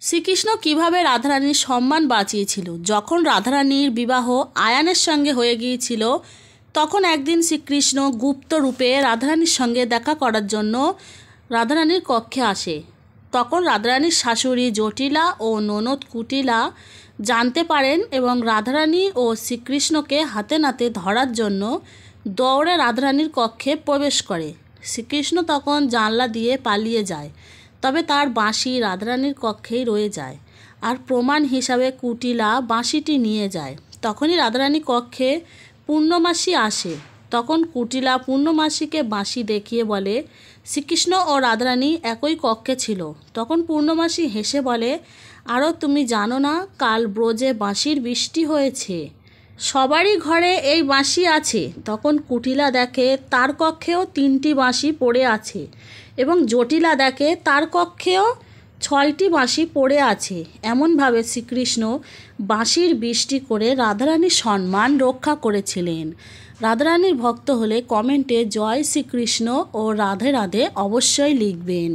শ্রীকৃষ্ণ কিভাবে রাধারানীর সম্মান বাঁচিয়েছিল। যখন রাধারানীর বিবাহ আয়ানের সঙ্গে হয়ে গিয়েছিল, তখন একদিন শ্রীকৃষ্ণ গুপ্ত রূপে রাধারানীর সঙ্গে দেখা করার জন্য রাধারানীর কক্ষে আসে। তখন রাধারানীর শাশুড়ি জটিলা ও ননদ কুটিলা জানতে পারেন এবং রাধারানী ও শ্রীকৃষ্ণকে হাতে নাতে ধরার জন্য দৌড়ে রাধারানীর কক্ষে প্রবেশ করে। শ্রীকৃষ্ণ তখন জানলা দিয়ে পালিয়ে যায়, তবে তার বাঁশি রাধারানীর কক্ষেই রয়ে যায় আর প্রমাণ হিসাবে কুটিলা বাঁশিটি নিয়ে যায়। তখনই রাধারানী কক্ষে পূর্ণমাসী আসে। তখন কুটিলা পূর্ণমাসীকে বাঁশি দেখিয়ে বলে শ্রীকৃষ্ণ ও রাধারানী একই কক্ষে ছিল। তখন পূর্ণমাসী হেসে বলে, আরও তুমি জানো না, কাল ব্রজে বাঁশির বৃষ্টি হয়েছে, সবারই ঘরে এই বাঁশি আছে। তখন কুটিলা দেখে তার কক্ষেও 3টি বাঁশি পড়ে আছে এবং জটিলা দেখে তার কক্ষেও 6টি বাঁশি পড়ে আছে। এমনভাবে শ্রীকৃষ্ণ বাঁশির বৃষ্টি করে রাধারানীর সম্মান রক্ষা করেছিলেন। রাধারানীর ভক্ত হলে কমেন্টে জয় শ্রীকৃষ্ণ ও রাধে রাধে অবশ্যই লিখবেন।